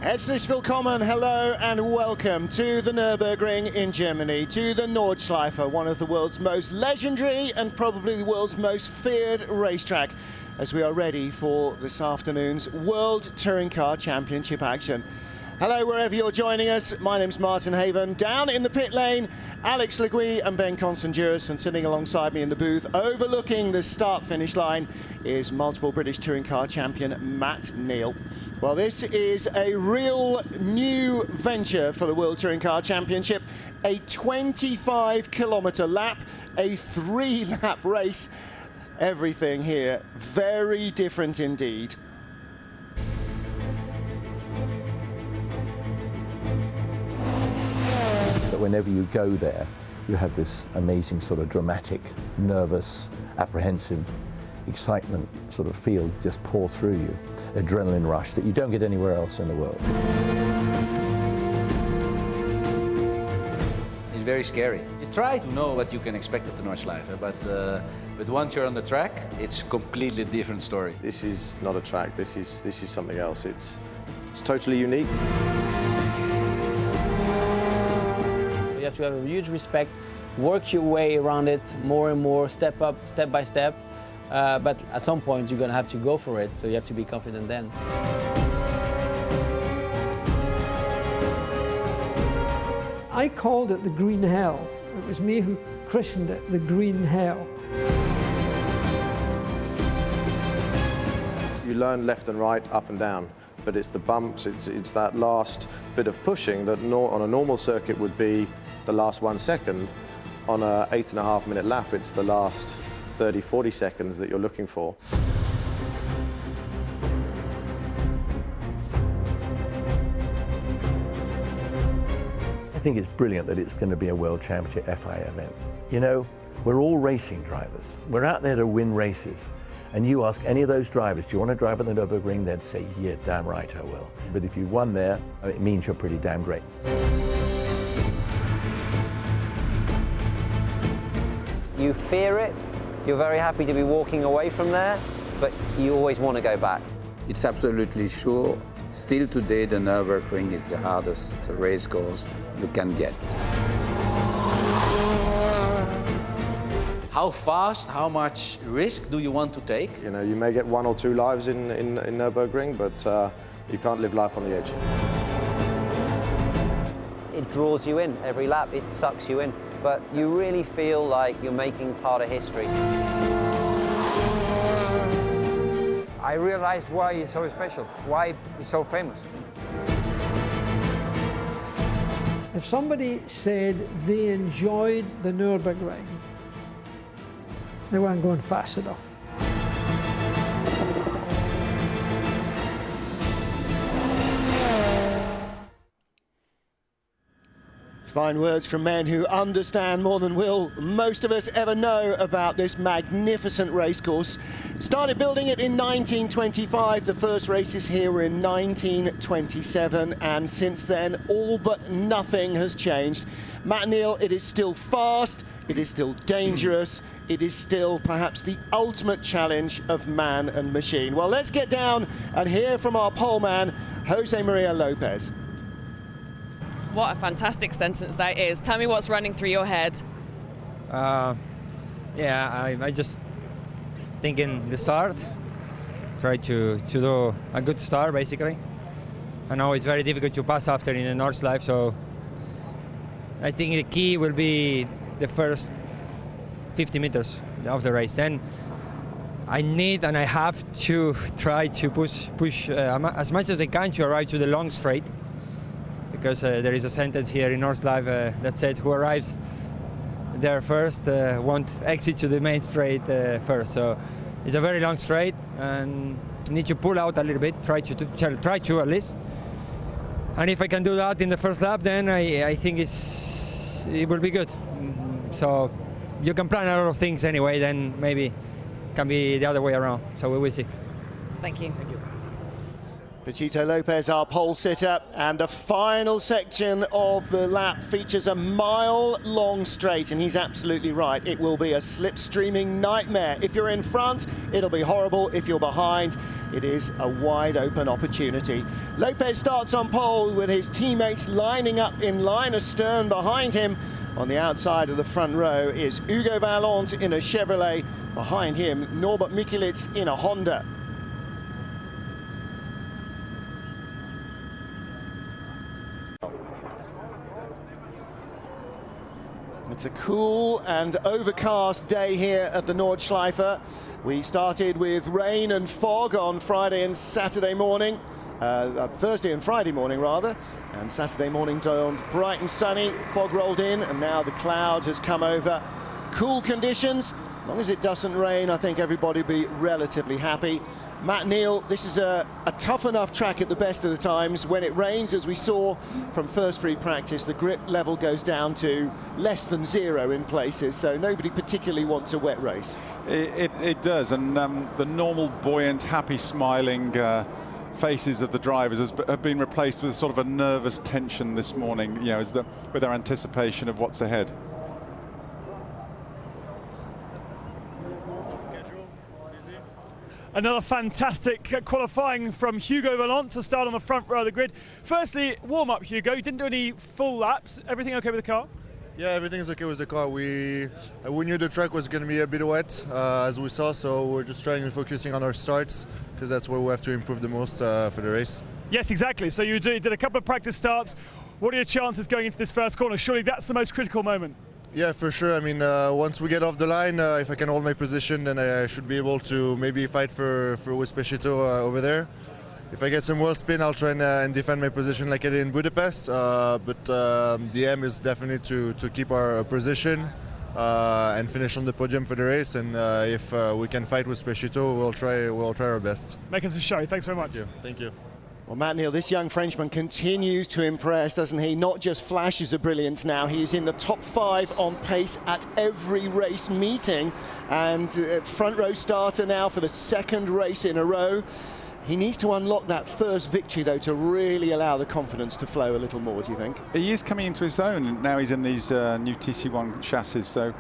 Herzlich willkommen, hello and welcome to the Nürburgring in Germany, to the Nordschleife, one of the world's most legendary and probably the world's most feared racetrack, as we are ready for this afternoon's World Touring Car Championship action. Hello wherever you're joining us, my name's Martin Haven. Down in the pit lane, Alex Legui and Ben Constanduris, and sitting alongside me in the booth, overlooking the start-finish line, is multiple British Touring Car champion Matt Neal. Well, this is a real new venture for the World Touring Car Championship. A 25-kilometre lap, a 3-lap race. Everything here very different indeed. But whenever you go there, you have this amazing sort of dramatic, nervous, apprehensive, excitement sort of feel just pour through you, adrenaline rush that you don't get anywhere else in the world. It's very scary. You try to know what you can expect at the Nordschleife, but once you're on the track, it's a completely different story. This is not a track. This is something else. It's totally unique. You have to have a huge respect, work your way around it more and more, step up, step by step. But at some point you're going to have to go for it, so you have to be confident then. I called it the Green Hell. It was me who christened it the Green Hell. You learn left and right, up and down, but it's the bumps, it's that last bit of pushing that on a normal circuit would be the last 1 second. On a 8.5-minute lap, it's the last 30-40 seconds that you're looking for. I think it's brilliant that it's going to be a World Championship FIA event. You know, we're all racing drivers. We're out there to win races. And you ask any of those drivers, do you want to drive at the Nürburgring? They'd say, yeah, damn right I will. But if you won there, it means you're pretty damn great. You fear it. You're very happy to be walking away from there, but you always want to go back. It's absolutely sure. Still today, the Nürburgring is the hardest race course you can get. How fast, how much risk do you want to take? You know, you may get 1 or 2 lives in Nürburgring, but you can't live life on the edge. It draws you in every lap, it sucks you in, but you really feel like you're making part of history. I realized why it's so special, why it's so famous. If somebody said they enjoyed the Nürburgring, they weren't going fast enough. Fine words from men who understand more than will most of us ever know about this magnificent racecourse. Started building it in 1925. The first races here were in 1927, and since then all but nothing has changed. Matt Neal, it is still fast, it is still dangerous, it is still perhaps the ultimate challenge of man and machine. Well, let's get down and hear from our pole man, Jose Maria Lopez. What a fantastic sentence that is. Tell me what's running through your head. I just think in the start, try to do a good start basically. I know it's very difficult to pass after in the Nordschleife, so I think the key will be the first 50 meters of the race. Then I need and I have to try to push as much as I can to arrive to the long straight. Because there is a sentence here in Nordschleife that says who arrives there first won't exit to the main straight first. So it's a very long straight, and need to pull out a little bit. Try to at least. And if I can do that in the first lap, then I think it will be good. So you can plan a lot of things anyway. Then maybe it can be the other way around. So we will see. Thank you. Thank you. Pachito Lopez, our pole sitter, and the final section of the lap features a mile-long straight, and he's absolutely right. It will be a slipstreaming nightmare. If you're in front, it'll be horrible. If you're behind, it is a wide-open opportunity. Lopez starts on pole with his teammates lining up in line astern behind him. On the outside of the front row is Hugo Vallant in a Chevrolet. Behind him, Norbert Mikulits in a Honda. It's a cool and overcast day here at the Nordschleife. We started with rain and fog on Friday and Saturday morning, Thursday and Friday morning rather, and Saturday morning dawned bright and sunny, fog rolled in, and now the cloud has come over. Cool conditions. As long as it doesn't rain, I think everybody will be relatively happy. Matt Neal, this is a tough enough track at the best of the times. When it rains, as we saw from first free practice, the grip level goes down to less than 0 in places, so nobody particularly wants a wet race. It does, and the normal buoyant, happy, smiling faces of the drivers have been replaced with sort of a nervous tension this morning, you know, with our anticipation of what's ahead. Another fantastic qualifying from Hugo Vallant to start on the front row of the grid. Firstly, warm-up, Hugo. You didn't do any full laps. Everything okay with the car? Yeah, everything's okay with the car. We knew the track was going to be a bit wet, as we saw, so we're just trying and focusing on our starts, because that's where we have to improve the most for the race. Yes, exactly. So you did a couple of practice starts. What are your chances going into this first corner? Surely that's the most critical moment. Yeah, for sure. I mean, once we get off the line, if I can hold my position, then I should be able to maybe fight for with Pachito over there. If I get some wheel spin, I'll try and defend my position like I did in Budapest. But the aim is definitely to keep our position and finish on the podium for the race. And if we can fight with Pachito, we'll try our best. Make us a show. Thanks very much. Thank you. Well, Matt Neal, this young Frenchman continues to impress, doesn't he? Not just flashes of brilliance now. He's in the top 5 on pace at every race meeting. And front row starter now for the 2nd race in a row. He needs to unlock that first victory, though, to really allow the confidence to flow a little more, do you think? He is coming into his own. Now he's in these new TC1 chassis. So,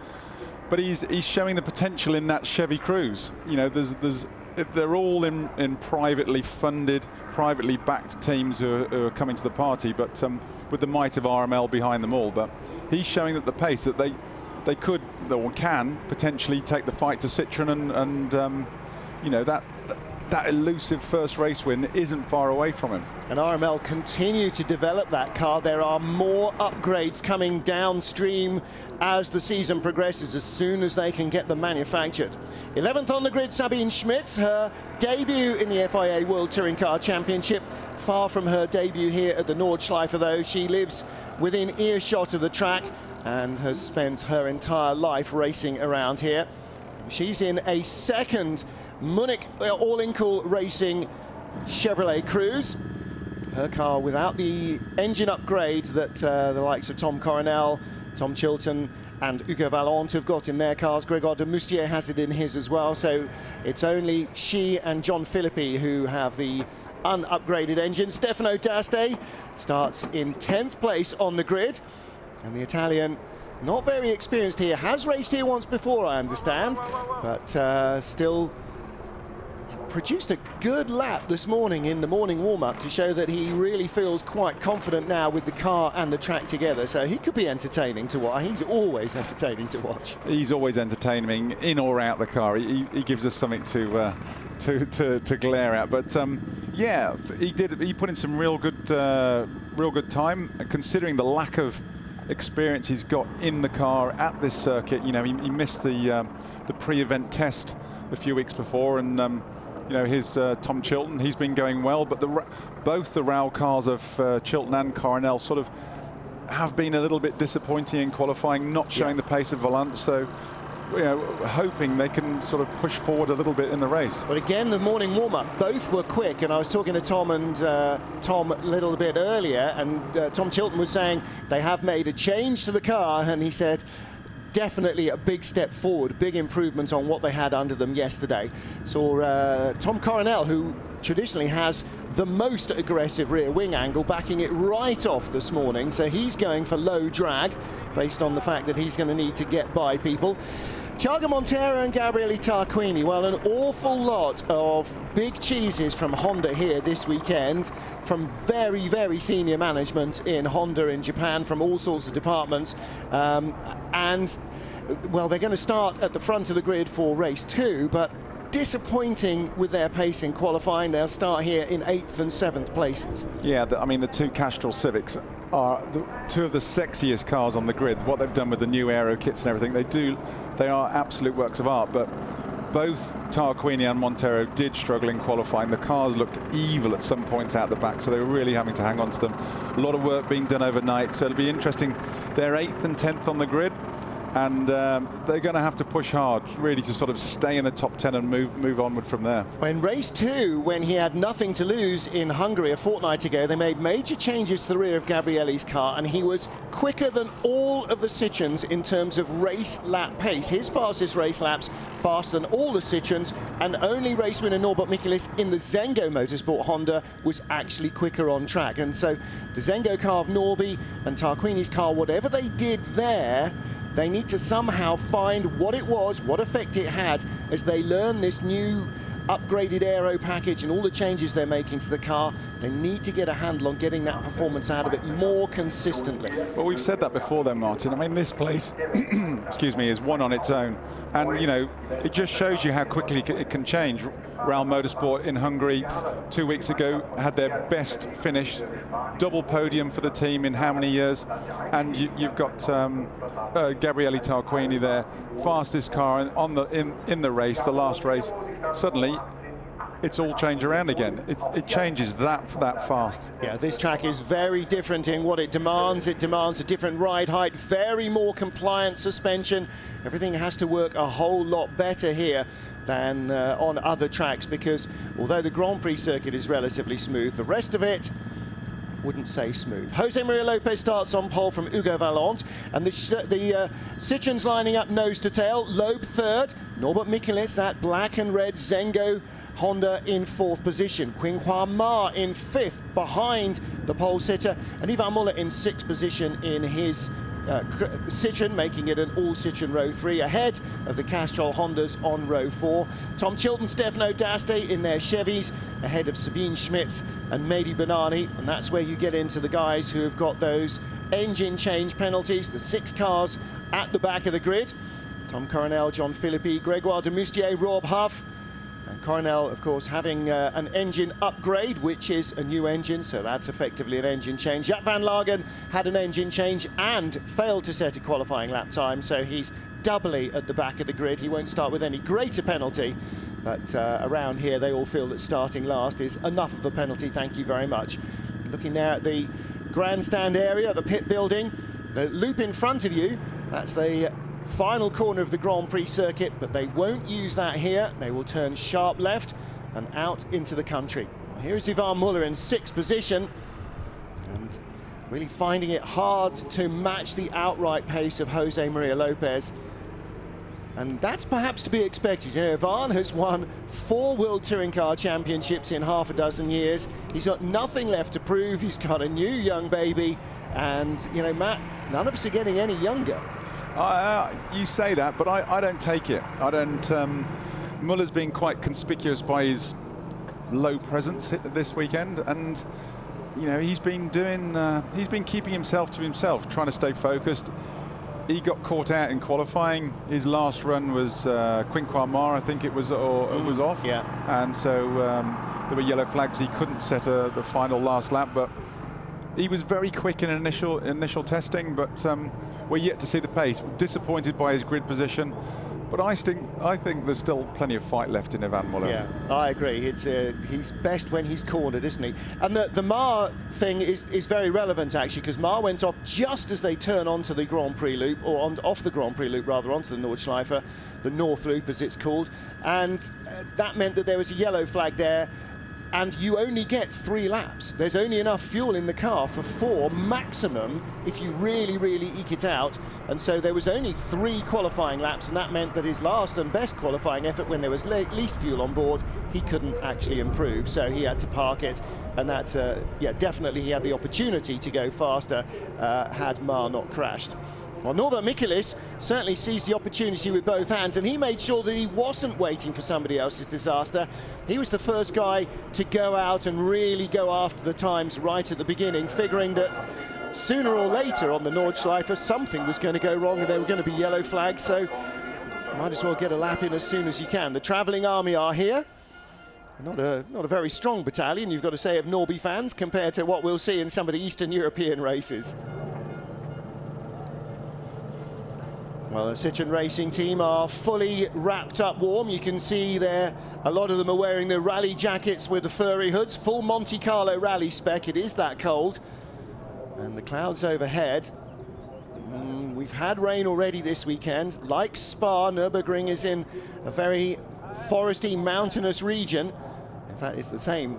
but he's showing the potential in that Chevy Cruze. You know, they're all in privately funded, privately backed teams who are coming to the party, but with the might of RML behind them all. But he's showing that the pace that they could or can potentially take the fight to Citroën, and you know, that elusive first race win isn't far away from him. And RML continue to develop that car. There are more upgrades coming downstream as the season progresses, as soon as they can get them manufactured. 11th on the grid, Sabine Schmitz, her debut in the FIA World Touring Car Championship. Far from her debut here at the Nordschleife, though. She lives within earshot of the track and has spent her entire life racing around here. She's in a 2nd Munich All-Inkle Racing Chevrolet Cruze. Her car without the engine upgrade that the likes of Tom Coronel, Tom Chilton and Hugo Vallant have got in their cars. Gregor de Moustier has it in his as well. So it's only she and John Philippi who have the unupgraded engine. Stefano D'Aste starts in 10th place on the grid. And the Italian, not very experienced here, has raced here once before, I understand, but still produced a good lap this morning in the morning warm-up to show that he really feels quite confident now with the car and the track together. So he could be entertaining to watch. He's always entertaining to watch. He's always entertaining, in or out the car. He gives us something to glare at. But yeah, he put in some real good time, considering the lack of experience he's got in the car at this circuit. You know, he missed the pre-event test a few weeks before, and you know, his Tom Chilton, he's been going well, but both the RAL cars of Chilton and Coronel sort of have been a little bit disappointing in qualifying, not showing the pace of Vallant. So hoping they can sort of push forward a little bit in the race. Well, again, the morning warm-up, both were quick, and I was talking to Tom a little bit earlier, and Tom Chilton was saying they have made a change to the car, and he said definitely a big step forward, big improvement on what they had under them yesterday. So Tom Coronel, who traditionally has the most aggressive rear wing angle, backing it right off this morning, so he's going for low drag based on the fact that he's going to need to get by people. Thiago Monteiro and Gabriele Tarquini, well, an awful lot of big cheeses from Honda here this weekend, from very, very senior management in Honda in Japan, from all sorts of departments, and well, they're going to start at the front of the grid for race 2, but disappointing with their pace in qualifying. They'll start here in 8th and 7th places. Yeah, I mean, the two Castrol Civics are two of the sexiest cars on the grid. What they've done with the new aero kits and everything, they are absolute works of art. But both Tarquini and Montero did struggle in qualifying. The cars looked evil at some points out the back, so they were really having to hang on to them. A lot of work being done overnight, so it'll be interesting. They're 8th and 10th on the grid, and they're going to have to push hard really to sort of stay in the top 10 and move onward from there. In race 2, when he had nothing to lose in Hungary a fortnight ago, they made major changes to the rear of Gabriele's car, and he was quicker than all of the Citroens in terms of race lap pace. His fastest race laps faster than all the Citroens, and only race winner Norbert Michelis in the Zengo Motorsport Honda was actually quicker on track. And so the Zengo car of Norby and Tarquini's car, whatever they did there, they need to somehow find what it was, what effect it had as they learn this new upgraded aero package and all the changes they're making to the car. They need to get a handle on getting that performance out of it more consistently. Well, we've said that before then, Martin. I mean, this place, excuse me, is one on its own. And, you know, it just shows you how quickly it can change. Real Motorsport in Hungary 2 weeks ago had their best finish, double podium for the team in how many years? And you've got Gabriele Tarquini there, fastest car in the race, the last race. Suddenly, it's all changed around again. It changes that fast. Yeah, this track is very different in what it demands. It demands a different ride height, very more compliant suspension. Everything has to work a whole lot better here than on other tracks, because although the Grand Prix circuit is relatively smooth, the rest of it wouldn't say smooth. Jose Maria Lopez starts on pole from Hugo Vallant, and the Citroens lining up nose to tail. Loeb third, Norbert Michelis, that black and red Zengo Honda, in 4th position. Qinghua Ma in 5th behind the pole sitter, and Ivan Muller in 6th position in his Citroen, making it an all Citroen row 3, ahead of the Castrol Hondas on row 4. Tom Chilton, Stefano D'Asti in their Chevys, ahead of Sabine Schmitz and Mehdi Benani, and that's where you get into the guys who have got those engine change penalties, the 6 cars at the back of the grid. Tom Coronel, John Philippi, Gregoire de Moustier, Rob Huff. And Coronel, of course, having an engine upgrade, which is a new engine, so that's effectively an engine change. Jaap van Lagen had an engine change and failed to set a qualifying lap time, so he's doubly at the back of the grid. He won't start with any greater penalty, but around here they all feel that starting last is enough of a penalty, thank you very much. Looking now at the grandstand area, the pit building, the loop in front of you, that's the final corner of the Grand Prix circuit, but they won't use that here. They will turn sharp left and out into the country. Here's Ivan Muller in 6th position, and really finding it hard to match the outright pace of Jose Maria Lopez. And that's perhaps to be expected. You know, Ivan has won 4 World Touring Car Championships in half a dozen years. He's got nothing left to prove. He's got a new young baby, and, you know, Matt, none of us are getting any younger. You say that, but I don't take it. I don't. Muller's been quite conspicuous by his low presence this weekend, and you know he's been keeping himself to himself, trying to stay focused. He got caught out in qualifying. His last run was Qinghua Ma, I think it was, or it was off. Yeah. And so there were yellow flags. He couldn't set the final last lap, but he was very quick in initial testing, but we're yet to see the pace. Disappointed by his grid position, But I think there's still plenty of fight left in Ivan Muller. Yeah, I agree. He's best when he's cornered, isn't he? And the Maar thing is very relevant, actually, because Maar went off just as they turn onto the Grand Prix loop, or off the Grand Prix loop, rather, onto the Nordschleife, the North Loop, as it's called. And that meant that there was a yellow flag there. And you only get 3 laps. There's only enough fuel in the car for 4 maximum if you really, really eke it out. And so there was only 3 qualifying laps, and that meant that his last and best qualifying effort, when there was least fuel on board, he couldn't actually improve. So he had to park it. And that's, yeah, definitely he had the opportunity to go faster had Maar not crashed. Well, Norbert Michelis certainly seized the opportunity with both hands, and he made sure that he wasn't waiting for somebody else's disaster. He was the first guy to go out and really go after the times right at the beginning, figuring that sooner or later on the Nordschleife something was going to go wrong and there were going to be yellow flags, so might as well get a lap in as soon as you can. The travelling army are here. Not a very strong battalion, you've got to say, of Norby fans compared to what we'll see in some of the Eastern European races. Well, the Citroën Racing team are fully wrapped up warm. You can see there, a lot of them are wearing the rally jackets with the furry hoods. Full Monte Carlo rally spec, it is that cold. And the clouds overhead. We've had rain already this weekend. Like Spa, Nürburgring is in a very foresty, mountainous region. In fact, it's the same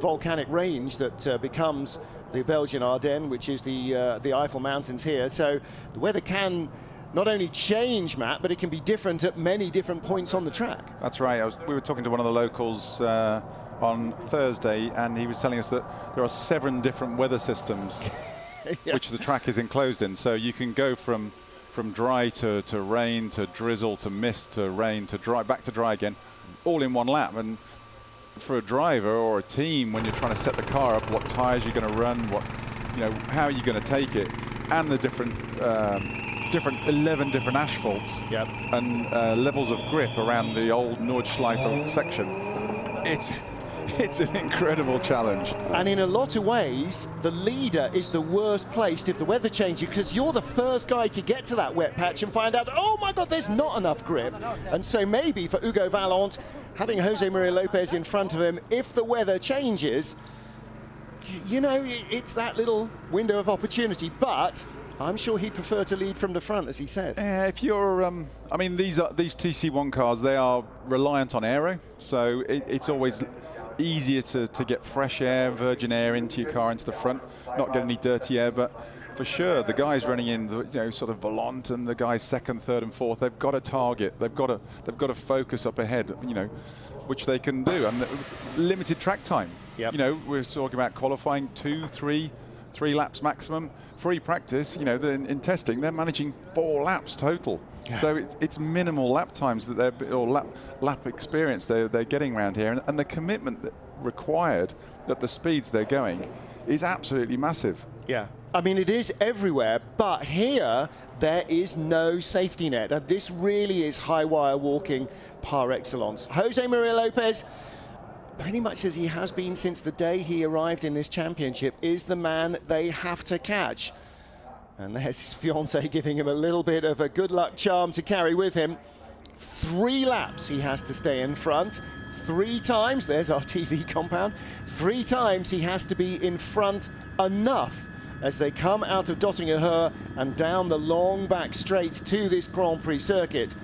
volcanic range that becomes the Belgian Ardennes, which is the Eiffel Mountains here. So the weather can not only change, Matt, but it can be different at many different points on the track. That's right. We were talking to one of the locals on Thursday, and he was telling us that there are 7 different weather systems yeah. which the track is enclosed in. So you can go from dry to rain to drizzle to mist to rain to dry, back to dry again, all in one lap. And for a driver or a team, when you're trying to set the car up, what tyres you're going to run, how are you going to take it, and the different 11 different asphalts yep. and levels of grip around the old Nordschleife section. It's an incredible challenge. And in a lot of ways, the leader is the worst placed if the weather changes, because you're the first guy to get to that wet patch and find out, oh my God, there's not enough grip. And so maybe for Hugo Vallant, having Jose Maria Lopez in front of him, if the weather changes, you know, it's that little window of opportunity. But I'm sure he'd prefer to lead from the front, as he said. If you're, I mean, these TC1 cars, they are reliant on aero, so it's always easier to get fresh air, virgin air into your car, into the front, not get any dirty air. But for sure, the guys running in, sort of Volant, and the guys 2nd, 3rd, and 4th, they've got a target. They've got to focus up ahead, which they can do. And limited track time. Yep. We're talking about qualifying 2, 3 laps maximum. Free practice, in testing, they're managing 4 laps total. Yeah. So it's minimal lap times that lap experience they're getting around here, and the commitment that required at the speeds they're going is absolutely massive. Yeah, I mean, it is everywhere, but here there is no safety net. And this really is high wire walking par excellence. Jose Maria Lopez, pretty much as he has been since the day he arrived in this championship, is the man they have to catch. And there's his fiancée giving him a little bit of a good luck charm to carry with him. 3 laps he has to stay in front. 3 times, there's our TV compound, 3 times he has to be in front enough as they come out of Dottingerhöhe and down the long back straight to this Grand Prix circuit,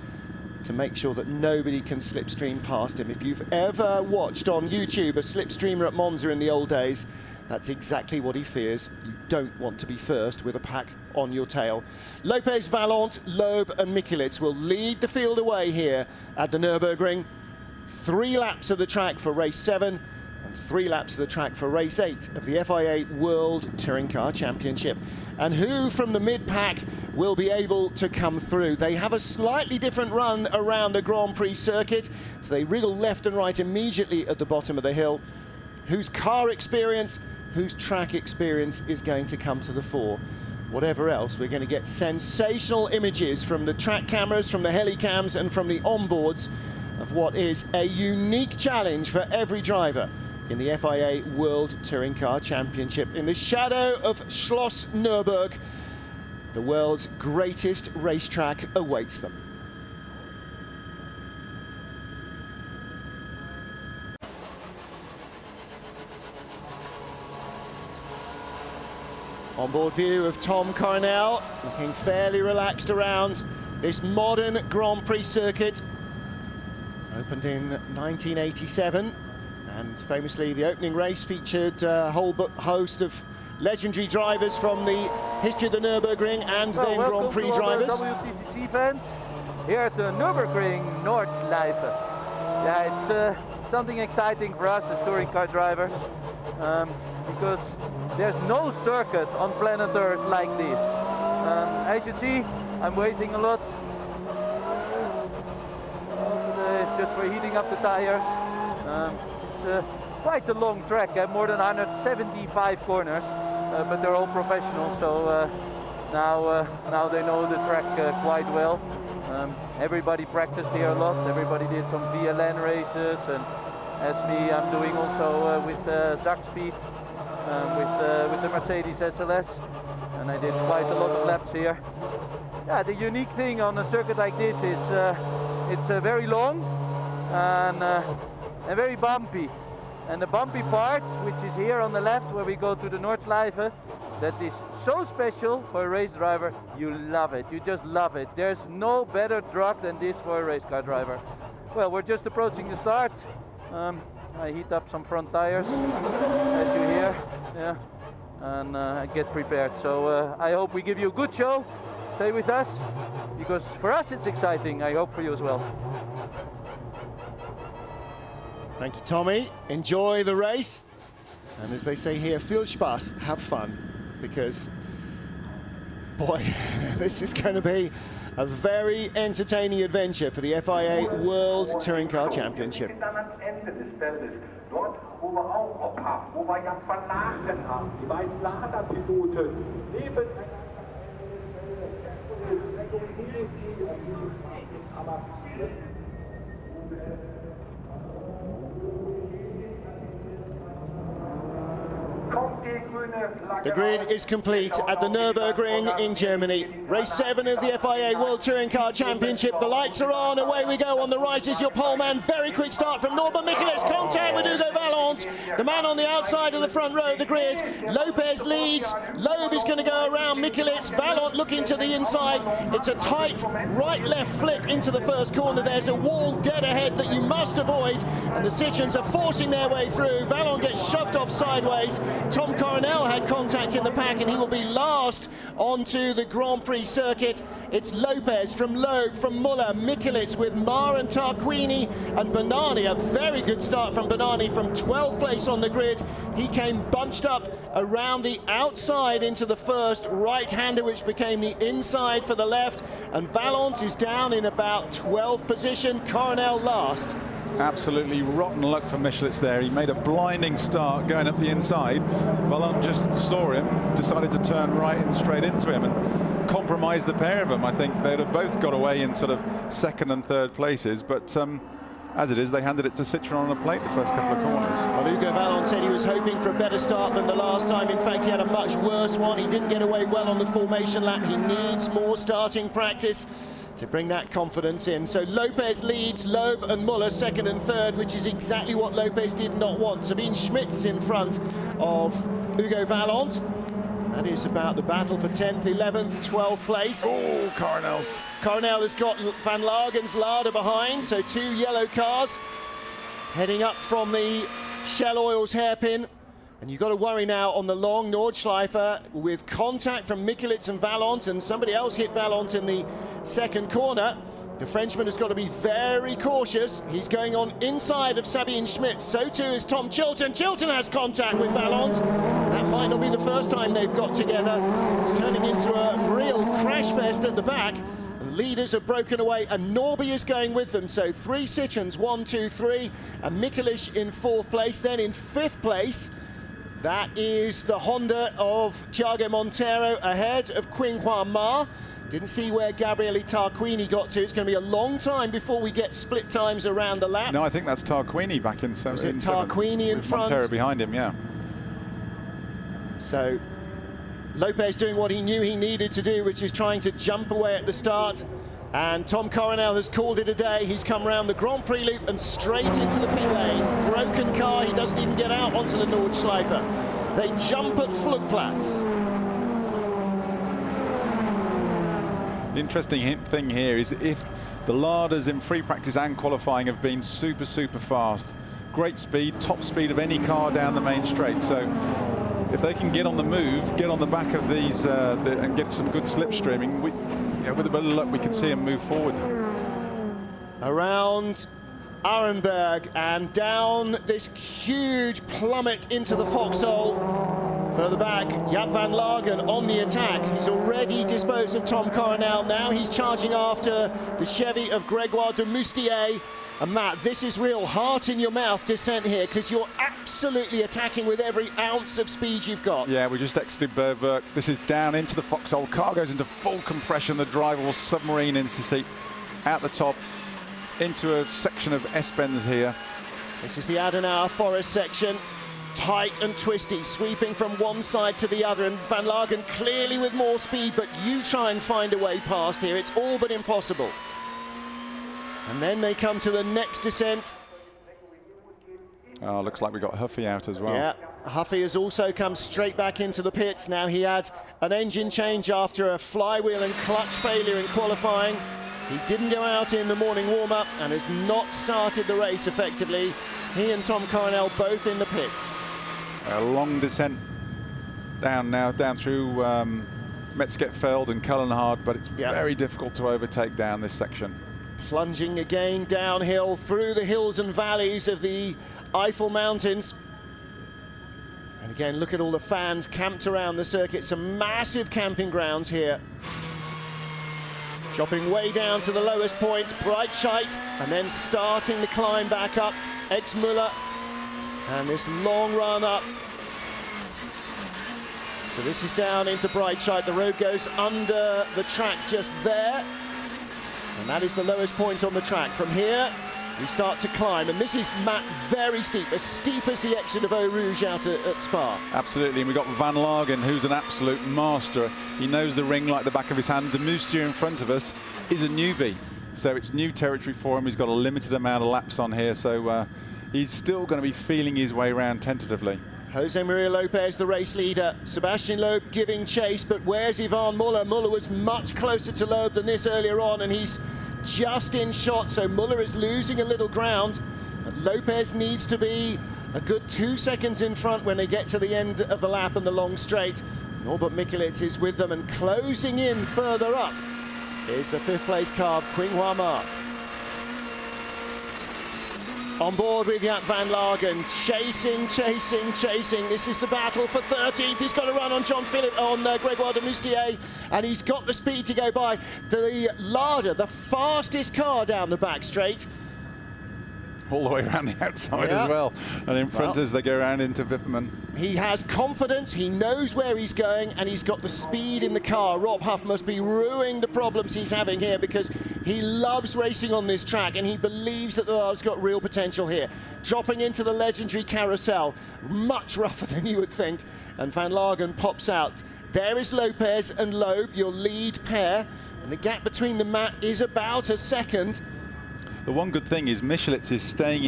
to make sure that nobody can slipstream past him. If you've ever watched on YouTube a slipstreamer at Monza in the old days, that's exactly what he fears. You don't want to be first with a pack on your tail. Lopez, Vallant, Loeb and Michelis will lead the field away here at the Nürburgring. 3 laps of the track for race 7 and 3 laps of the track for race 8 of the FIA World Touring Car Championship. And who from the mid-pack will be able to come through? They have a slightly different run around the Grand Prix circuit, so they wriggle left and right immediately at the bottom of the hill. Whose car experience, whose track experience is going to come to the fore? Whatever else, we're going to get sensational images from the track cameras, from the helicams and from the onboards of what is a unique challenge for every driver in the FIA World Touring Car Championship. In the shadow of Schloss Nürburg, the world's greatest racetrack awaits them. Onboard view of Tom Coronel, looking fairly relaxed around this modern Grand Prix circuit. Opened in 1987, and famously the opening race featured a whole host of legendary drivers from the history of the Nürburgring and then Grand Prix drivers. WTCC fans here at the Nürburgring Nordschleife. Yeah, it's something exciting for us as touring car drivers, because there's no circuit on planet Earth like this. As you see, I'm waiting a lot. It's just for heating up the tires. It's quite a long track, more than 175 corners, but they're all professionals, so now they know the track quite well. Everybody practiced here a lot. Everybody did some VLN races, and as me, I'm doing also with Zach Speed, with the Mercedes SLS, and I did quite a lot of laps here. Yeah, the unique thing on a circuit like this is it's very long and very bumpy. And the bumpy part, which is here on the left where we go to the Nordschleife, that is so special for a race driver. You love it, you just love it. There's no better drug than this for a race car driver. Well, we're just approaching the start. I heat up some front tires, as you hear, yeah, and get prepared. So I hope we give you a good show. Stay with us, because for us it's exciting. I hope for you as well. Thank you, Tommy. Enjoy the race. And as they say here, viel Spaß, have fun. Because, boy, this is going to be a very entertaining adventure for the FIA World Touring Car Championship. Dort, wo wir auch noch haben, wo wir ja verlagen haben, die beiden Lagerpiloten neben The grid is complete at the Nürburgring in Germany. Race 7 of the FIA World Touring Car Championship. The lights are on, away we go. On the right is your poleman. Very quick start from Norbert Michele's contact with Hugo Vallant. The man on the outside of the front row of the grid. Lopez leads. Loeb is going to go around Michelet. Vallant looking to the inside. It's a tight right-left flip into the first corner. There's a wall dead ahead that you must avoid. And the Citroens are forcing their way through. Vallant gets shoved off sideways. Tom Coronel had contact in the pack, and he will be last onto the Grand Prix circuit. It's Lopez from Loeb, from Muller, Michelet with Mar and Tarquini and Bernani. A very good start from Bernani from 12th place on the grid. He came bunched up around the outside into the first right-hander, which became the inside for the left. And Vallant is down in about 12th position. Coronel last. Absolutely rotten luck for Michelet there. He made a blinding start going up the inside. Vallant just saw him, decided to turn right and straight into him and compromise the pair of them. I think they'd have both got away in sort of second and third places, but as it is, they handed it to Citroën on a plate the first couple of corners. Well, Hugo Vallant said he was hoping for a better start than the last time. In fact, he had a much worse one. He didn't get away well on the formation lap. He needs more starting practice to bring that confidence in. So Lopez leads, Loeb and Muller second and third, which is exactly what Lopez did not want. Sabine Schmitz in front of Hugo Vallant. That is about the battle for 10th, 11th, 12th place. Oh, Coronel's. Coronel has got Van Lagen's Lada behind, so two yellow cars heading up from the Shell Oils hairpin. And you've got to worry now on the long Nordschleife with contact from Michelet and Vallant, and somebody else hit Vallant in the second corner. The Frenchman has got to be very cautious. He's going on inside of Sabine Schmitz. So too is Tom Chilton. Chilton has contact with Vallant. That might not be the first time they've got together. It's turning into a real crash fest at the back. The leaders have broken away, and Norby is going with them. So three Citroens, 1, 2, 3, and Michelet in fourth place. Then in fifth place, that is the Honda of Thiago Monteiro ahead of Qinghua Ma. Didn't see where Gabriele Tarquini got to. It's going to be a long time before we get split times around the lap. No, I think that's Tarquini back in seventh. Was it Tarquini in front? Monteiro behind him, yeah. So Lopez doing what he knew he needed to do, which is trying to jump away at the start. And Tom Coronel has called it a day. He's come around the Grand Prix loop and straight into the pit lane. Broken car, he doesn't even get out onto the Nordschleife. They jump at Flugplatz. The interesting thing here is if the Larders in free practice and qualifying have been super, super fast. Great speed, top speed of any car down the main straight. So if they can get on the move, get on the back of these and get some good slipstreaming, with a bit of luck, we can see them move forward. Around Arenberg and down this huge plummet into the foxhole. Further back, Jaap van Lagen on the attack. He's already disposed of Tom Coronel. Now he's charging after the Chevy of Grégoire de Moustier. And Matt, this is real heart-in-your-mouth descent here, because you're absolutely attacking with every ounce of speed you've got. Yeah, we just exited Berwerk. This is down into the foxhole. Car goes into full compression. The driver will submarine into the seat at the top into a section of S-bends here. This is the Adenauer Forest section. Tight and twisty, sweeping from one side to the other, and Van Lagen clearly with more speed, but you try and find a way past here. It's all but impossible. And then they come to the next descent. Oh, looks like we got Huffy out as well. Yeah, Huffy has also come straight back into the pits. Now he had an engine change after a flywheel and clutch failure in qualifying. He didn't go out in the morning warm-up and has not started the race effectively. He and Tom Coronel both in the pits. A long descent down now, down through Metzgetfeld and Cullenhard, but it's very difficult to overtake down this section. Plunging again downhill through the hills and valleys of the Eifel Mountains. And again, look at all the fans camped around the circuit. Some massive camping grounds here. Dropping way down to the lowest point, Breitscheid, and then starting the climb back up, Exmuller, and this long run up. So this is down into Breitscheid. The road goes under the track just there, and that is the lowest point on the track. From here, we start to climb, and this is, Matt, very steep, as steep as the exit of Eau Rouge out at Spa. Absolutely, and we've got Van Lagen, who's an absolute master. He knows the ring like the back of his hand. De Moustier in front of us is a newbie, so it's new territory for him. He's got a limited amount of laps on here, so he's still going to be feeling his way around tentatively. Jose Maria Lopez, the race leader. Sebastian Loeb giving chase, but where's Yvan Muller? Muller was much closer to Loeb than this earlier on, and he's just in shot, so Muller is losing a little ground. Lopez needs to be a good 2 seconds in front when they get to the end of the lap and the long straight. Norbert Mikelitz is with them, and closing in further up is the fifth place car of Qinghua Ma. On board with Jaap van Lagen, chasing. This is the battle for 13th. He's got to run on Grégoire de Moustier, and he's got the speed to go by. The Larder, the fastest car down the back straight. All the way around the outside as well. And in front as they go around into Wipperman. He has confidence, he knows where he's going, and he's got the speed in the car. Rob Huff must be ruining the problems he's having here, because he loves racing on this track, and he believes that the Larder's got real potential here. Dropping into the legendary carousel, much rougher than you would think, and Van Lagen pops out. There is Lopez and Loeb, your lead pair, and the gap between them, Matt, is about a second. The one good thing is Michelitz is staying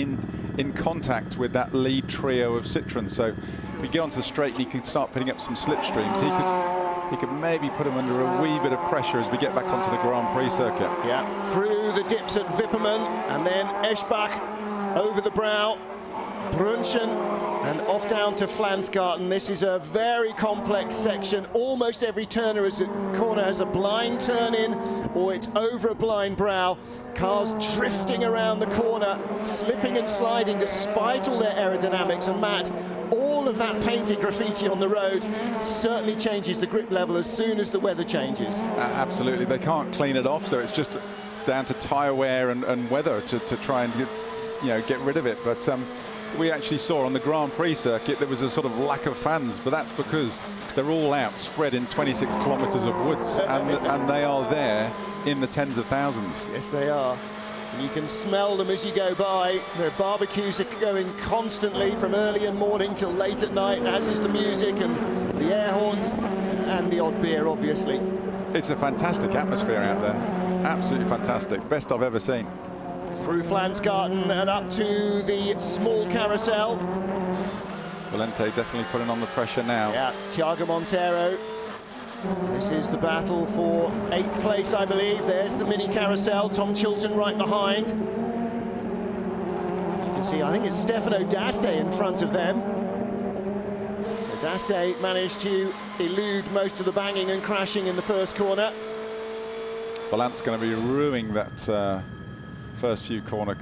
in contact with that lead trio of Citroën. So if we get onto the straight, he can start putting up some slipstreams. He could maybe put him under a wee bit of pressure as we get back onto the Grand Prix circuit. Yeah, through the dips at Wipperman, and then Eschbach over the brow, Brunchen, and off down to Flansgarten. This is a very complex section. Almost every corner has a blind turn in, or it's over a blind brow. Cars drifting around the corner, slipping and sliding despite all their aerodynamics. And Matt, all of that painted graffiti on the road certainly changes the grip level as soon as the weather changes. Absolutely, they can't clean it off, so it's just down to tyre wear and weather to try and get rid of it. But we actually saw on the Grand Prix circuit there was a sort of lack of fans, but that's because they're all out spread in 26 kilometres of woods, and they are there in the tens of thousands. Yes, they are. And you can smell them as you go by. The barbecues are going constantly from early in morning till late at night, as is the music and the air horns and the odd beer, obviously. It's a fantastic atmosphere out there. Absolutely fantastic. Best I've ever seen. Through Flansgarten and up to the small carousel. Valente definitely putting on the pressure now. Yeah, Thiago Montero This is the battle for 8th place, I believe. There's the mini carousel, Tom Chilton right behind. You can see, I think it's Stefano D'Aste in front of them. So D'Aste managed to elude most of the banging and crashing in the first corner. Valant's going to be ruining that first few corner.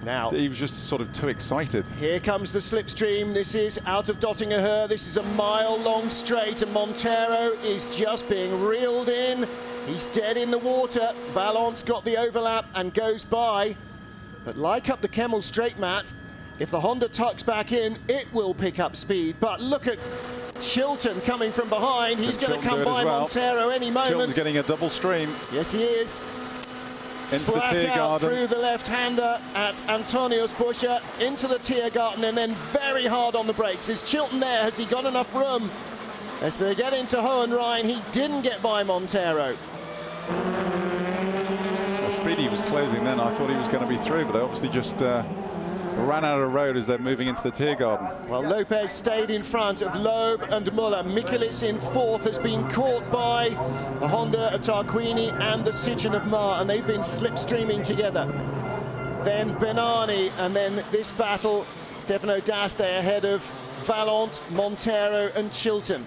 Now, he was just sort of too excited. Here comes the slipstream. This is out of Dottingerhöhe. This is a mile-long straight, and Montero is just being reeled in. He's dead in the water. Valant's got the overlap and goes by. But like up the Kemmel straight, Matt, if the Honda tucks back in, it will pick up speed. But look at Chilton coming from behind. He's going to come by Montero any moment. Chilton's getting a double stream. Yes, he is. Into Flat the Tiergarten. out through the left-hander at Antonius Buscher, into the Tiergarten, and then very hard on the brakes. Is Chilton there? Has he got enough room? As they get into Hohenrhein, he didn't get by Montero. Well, Speedy was closing then. I thought he was going to be through, but they obviously just ran out of road as they're moving into the Tiergarten. Well, Lopez stayed in front of Loeb and Muller. Michelisz in 4th has been caught by the Honda of Tarquini and the Citroen of Mar, and they've been slipstreaming together. Then Benani, and then this battle, Stefano D'Aste ahead of Valant, Montero and Chilton.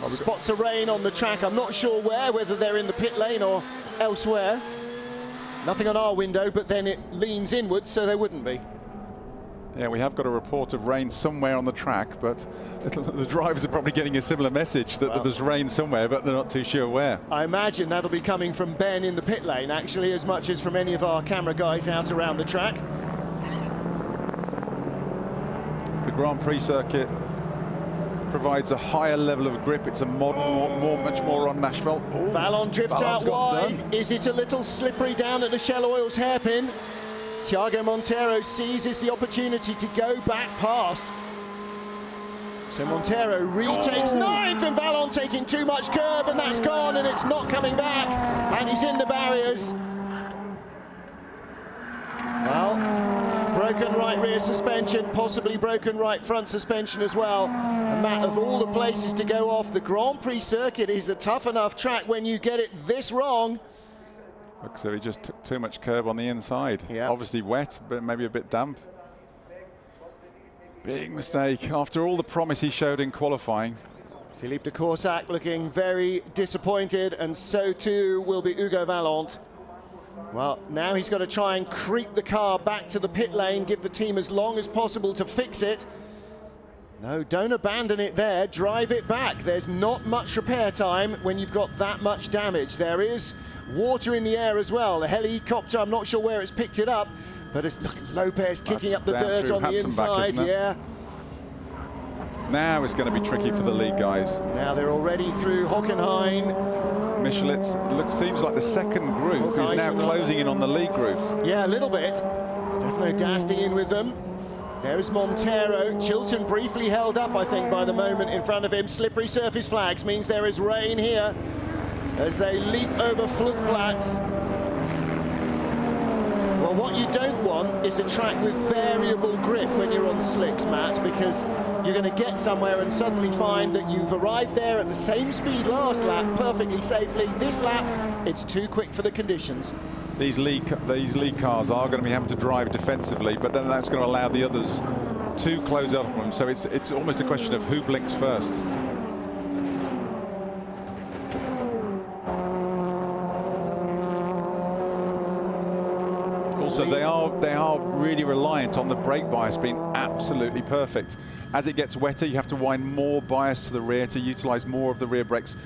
Spots of rain on the track. I'm not sure whether they're in the pit lane or elsewhere. Nothing on our window, but then it leans inwards, so there wouldn't be. Yeah, we have got a report of rain somewhere on the track, but the drivers are probably getting a similar message that there's rain somewhere, but they're not too sure where. I imagine that'll be coming from Ben in the pit lane, actually, as much as from any of our camera guys out around the track. The Grand Prix circuit provides a higher level of grip. It's a modern, much more on asphalt. Vallant drifts out wide. Is it a little slippery down at the Shell Oils hairpin? Thiago Montero seizes the opportunity to go back past. So Montero retakes 9th, and Vallant taking too much curb, and that's gone, and it's not coming back, and he's in the barriers. Well, broken right rear suspension, possibly broken right front suspension as well. And Matt, of all the places to go off, the Grand Prix circuit is a tough enough track when you get it this wrong. Looks so he just took too much curb on the inside. Yeah. Obviously wet, but maybe a bit damp. Big mistake after all the promise he showed in qualifying. Philippe de Corsac looking very disappointed, and so too will be Hugo Vallant. Well, now he's got to try and creep the car back to the pit lane, give the team as long as possible to fix it. No, don't abandon it there, drive it back. There's not much repair time when you've got that much damage. There is water in the air as well. The helicopter, I'm not sure where it's picked it up, but it's look at Lopez kicking up the dirt on the inside. Yeah. Now it's going to be tricky for the lead guys. Now they're already through Hockenheim. Michelet's seems like the second group is now closing in on the lead group. Yeah, a little bit. Stefano D'Aste in with them. There is Montero. Chilton briefly held up, I think, by the moment in front of him. Slippery surface flags means there is rain here as they leap over Flugplatz. Well, what you don't want is a track with variable grip when you're on slicks, Matt, because you're going to get somewhere and suddenly find that you've arrived there at the same speed last lap perfectly safely. This lap, it's too quick for the conditions. These lead cars are going to be having to drive defensively, but then that's going to allow the others to close up on them. So it's almost a question of who blinks first. Also, they are really reliant on the brake bias being absolutely perfect. As it gets wetter, you have to wind more bias to the rear to utilize more of the rear brakes.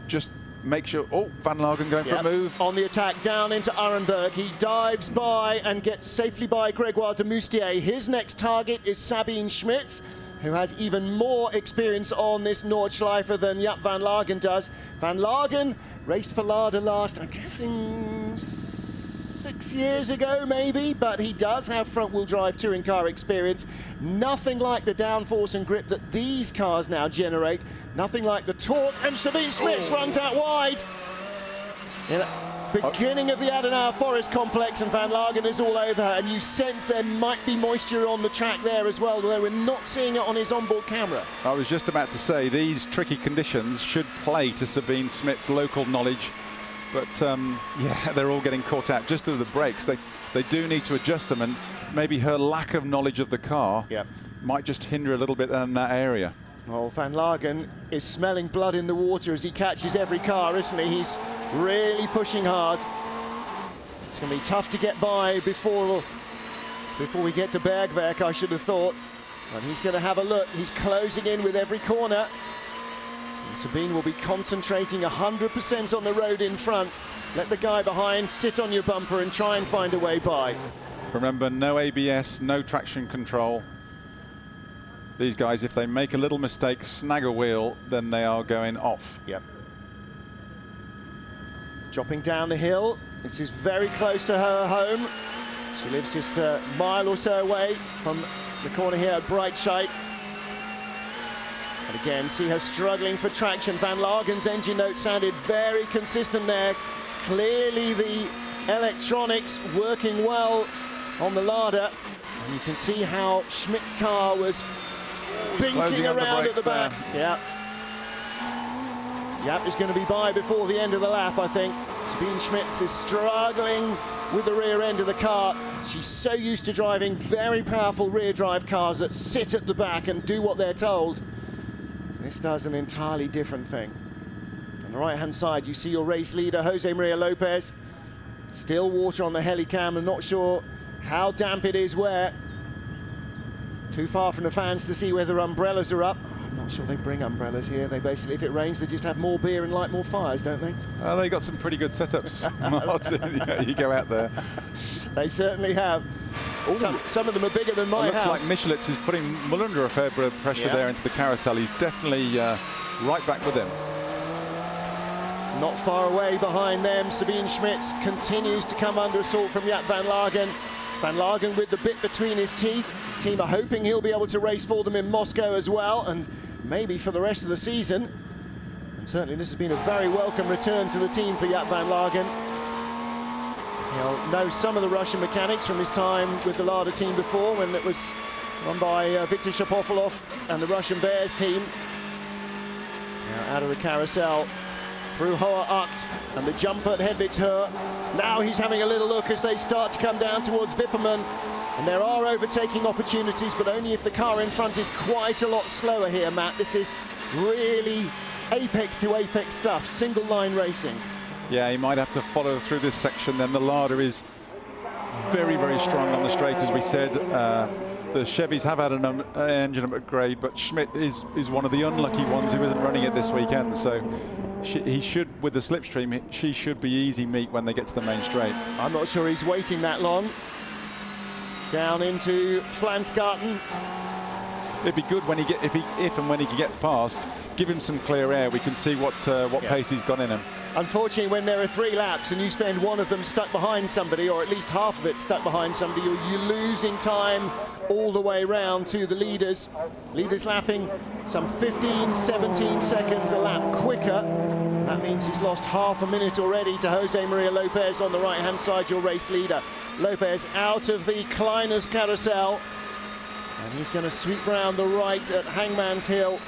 Just make sure. Oh, Van Lagen going for a move. On the attack down into Arenberg. He dives by and gets safely by Grégoire de Moustier. His next target is Sabine Schmitz, who has even more experience on this Nordschleife than Jaap Van Lagen does. Van Lagen raced for Lada last, I'm guessing 6 years ago maybe, but he does have front-wheel drive touring car experience. Nothing like the downforce and grip that these cars now generate. Nothing like the torque, and Sabine Schmitz runs out wide. Beginning of the Adenauer Forest Complex, and Van Lagen is all over her, and you sense there might be moisture on the track there as well, although we're not seeing it on his onboard camera. I was just about to say, these tricky conditions should play to Sabine Schmidt's local knowledge, but yeah, they're all getting caught out just to the brakes. They do need to adjust them, and maybe her lack of knowledge of the car might just hinder a little bit in that area. Well, Van Lagen is smelling blood in the water as he catches every car, isn't he? He's really pushing hard. It's going to be tough to get by before we get to Bergwerk, I should have thought. And he's going to have a look. He's closing in with every corner. And Sabine will be concentrating 100% on the road in front. Let the guy behind sit on your bumper and try and find a way by. Remember, no ABS, no traction control. These guys, if they make a little mistake, snag a wheel, then they are going off. Yep. Dropping down the hill. This is very close to her home. She lives just a mile or so away from the corner here at Breitscheid. And again, see her struggling for traction. Van Lagen's engine note sounded very consistent there. Clearly the electronics working well on the Lada. And you can see how Schmidt's car was binking around at the back. Yeah. Yap is going to be by before the end of the lap, I think. Sabine Schmitz is struggling with the rear end of the car. She's so used to driving very powerful rear drive cars that sit at the back and do what they're told. This does an entirely different thing. On the right-hand side, you see your race leader, Jose Maria Lopez. Still water on the helicam. I'm not sure how damp it is where. Too far from the fans to see whether umbrellas are up. I'm not sure they bring umbrellas here. They basically, if it rains, they just have more beer and light more fires, don't they? They got some pretty good setups, Martin. Yeah, you go out there. They certainly have. Some of them are bigger than my house. Looks like Michelitz is putting Muller under a fair bit of pressure there into the carousel. He's definitely right back with him. Not far away behind them, Sabine Schmitz continues to come under assault from Jaap Van Lagen. Van Lagen with the bit between his teeth. The team are hoping he'll be able to race for them in Moscow as well, and maybe for the rest of the season. And certainly this has been a very welcome return to the team for Jaap Van Lagen. He'll know some of the Russian mechanics from his time with the Lada team before, when it was run by Viktor Shapovalov and the Russian Bears team. Now out of the carousel, through Hoa Acht and the jump at Hedvigshöhe. Now he's having a little look as they start to come down towards Wipperman. And there are overtaking opportunities, but only if the car in front is quite a lot slower here, Matt. This is really apex to apex stuff, single line racing. Yeah, he might have to follow through this section then. The Lada is very, very strong on the straight, as we said. The Chevys have had an engine upgrade, but Schmidt is one of the unlucky ones who isn't running it this weekend. So he should, with the slipstream, she should be easy meat when they get to the main straight. I'm not sure he's waiting that long. Down into Flansgarten. It'd be good when he get if and when he can get past. Give him some clear air. We can see what pace he's got in him. Unfortunately, when there are 3 laps and you spend one of them stuck behind somebody, or at least half of it stuck behind somebody, you're losing time all the way round to the leaders. Leaders lapping some 15, 17 seconds a lap quicker. That means he's lost half a minute already to Jose Maria Lopez on the right-hand side, your race leader. Lopez out of the Kleiners carousel, and he's going to sweep round the right at Hangman's Hill.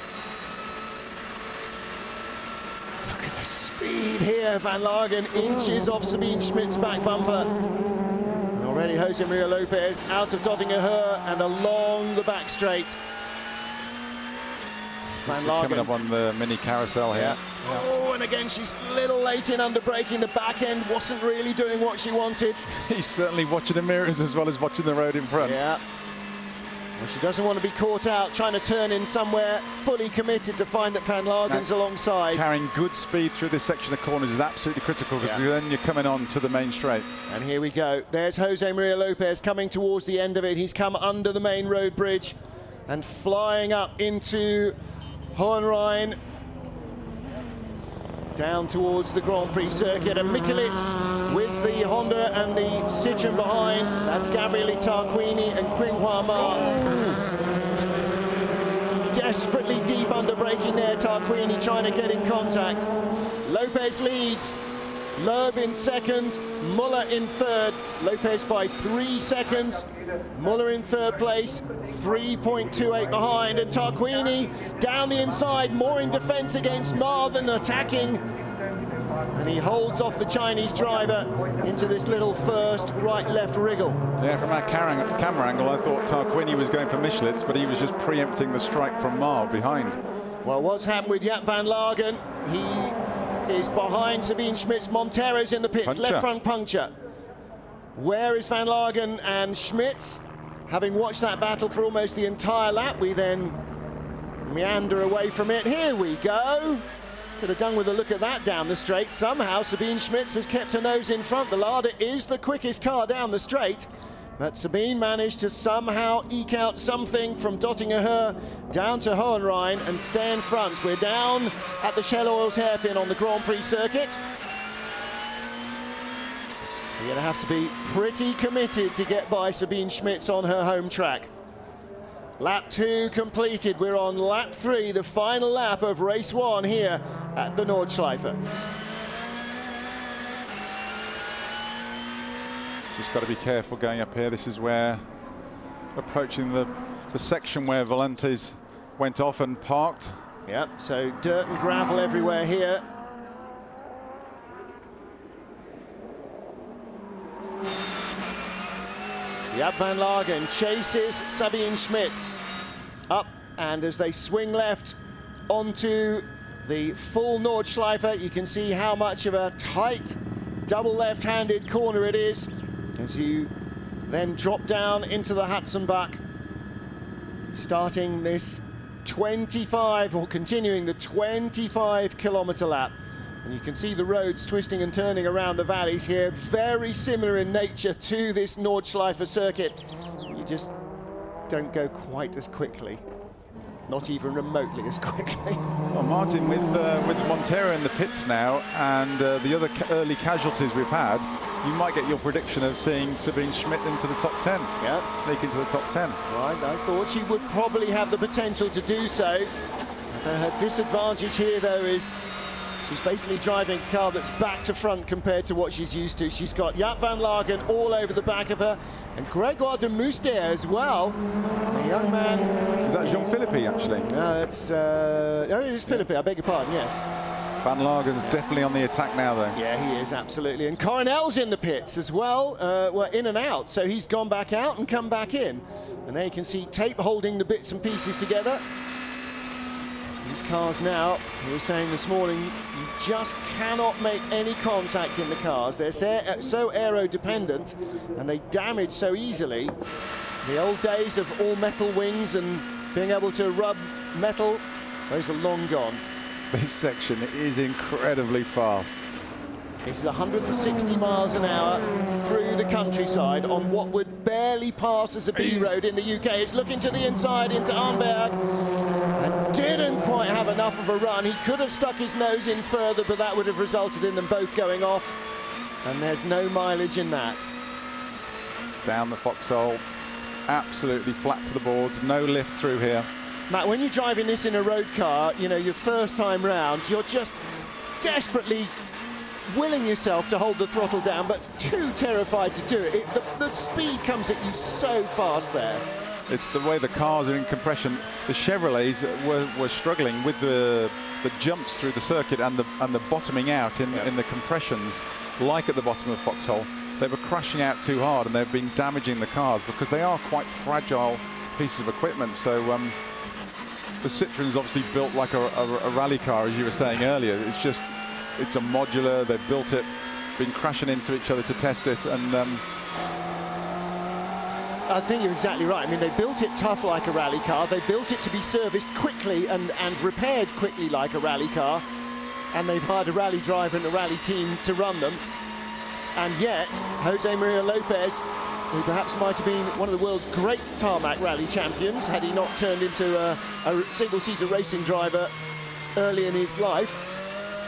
Look at the speed here. Van Lagen inches off Sabine Schmidt's back bumper. And already Jose Maria Lopez out of Döttinger and along the back straight. Van Lagen coming up on the mini carousel here. Oh, and again, she's a little late in under braking. The back end wasn't really doing what she wanted. He's certainly watching the mirrors as well as watching the road in front. Yeah. Well, she doesn't want to be caught out trying to turn in somewhere, fully committed to find that Van Lagen's alongside. Carrying good speed through this section of corners is absolutely critical, because then you're coming on to the main straight. And here we go. There's Jose Maria Lopez coming towards the end of it. He's come under the main road bridge and flying up into Hohenrhein, down towards the Grand Prix circuit, and Michelitz with the Honda and the Citroen behind. That's Gabriele Tarquini and Qinghua Ma. Desperately deep under braking there, Tarquini trying to get in contact. Lopez leads. Loeb in second, Muller in third, Lopez by 3 seconds, Muller in third place, 3.28 behind, and Tarquini down the inside, more in defense against Ma than attacking, and he holds off the Chinese driver into this little first right-left wriggle. Yeah, from our camera angle, I thought Tarquini was going for Michelitz, but he was just preempting the strike from Ma behind. Well, what's happened with Jaap van Lagen? He is behind Sabine Schmitz. Montero's in the pits, Puncture. left front puncture. Where is van Lagen and Schmitz? Having watched that battle for almost the entire lap, we then meander away from it. Here we go. Could have done with a look at that down the straight. Somehow Sabine Schmitz has kept her nose in front. The Lada is the quickest car down the straight, but Sabine managed to somehow eke out something from Dottinger down to Hohenrhein and stay in front. We're down at the Shell Oils hairpin on the Grand Prix circuit. You're going to have to be pretty committed to get by Sabine Schmitz on her home track. Lap 2 completed. We're on lap 3, the final lap of race 1 here at the Nordschleife. Just got to be careful going up here. This is where, approaching the section where Valentes went off and parked. Yep, so dirt and gravel everywhere here. Jaap van Lagen chases Sabine Schmitz up, and as they swing left onto the full Nordschleife, you can see how much of a tight double left-handed corner it is as you then drop down into the Hatzenbach, starting this 25, or continuing the 25-kilometer lap. And you can see the roads twisting and turning around the valleys here, very similar in nature to this Nordschleife circuit. You just don't go quite as quickly, not even remotely as quickly. Well, Martin, with Montero in the pits now and the other early casualties we've had, you might get your prediction of seeing Sabine Schmitz into the top 10. Yeah, sneak into the top 10. Right, I thought she would probably have the potential to do so. Her disadvantage here, though, is she's basically driving a car that's back to front compared to what she's used to. She's got Jaap van Lagen all over the back of her, and Grégoire de Moustier as well. The young man. Is that Jean-Philippe, actually? No, it's oh, it is Philippe, I beg your pardon, yes. Van Lagen's definitely on the attack now, though. Yeah, he is, absolutely. And Coronel's in the pits as well. Well, in and out, so he's gone back out and come back in. And there you can see tape holding the bits and pieces together. These cars now, we were saying this morning, you just cannot make any contact in the cars. They're so aero-dependent and they damage so easily. The old days of all metal wings and being able to rub metal, those are long gone. This section is incredibly fast. This is 160 miles an hour through the countryside on what would barely pass as a B road in the UK. It's looking to the inside into Arnberg and didn't quite have enough of a run. He could have stuck his nose in further, but that would have resulted in them both going off. And there's no mileage in that. Down the foxhole, absolutely flat to the boards, no lift through here. Matt, when you're driving this in a road car, you know, your first time round, you're just desperately willing yourself to hold the throttle down, but too terrified to do it. The speed comes at you so fast there. It's the way the cars are in compression. The Chevrolets were struggling with the jumps through the circuit and the bottoming out in the compressions, like at the bottom of Foxhole. They were crashing out too hard and they've been damaging the cars because they are quite fragile pieces of equipment. So the Citroen's obviously built like a rally car, as you were saying earlier. It's a modular, they've built it, been crashing into each other to test it, and I think you're exactly right. I mean, they built it tough like a rally car. They built it to be serviced quickly and repaired quickly like a rally car. And they've hired a rally driver and a rally team to run them. And yet, Jose Maria Lopez, who perhaps might have been one of the world's great tarmac rally champions, had he not turned into a single-seater racing driver early in his life,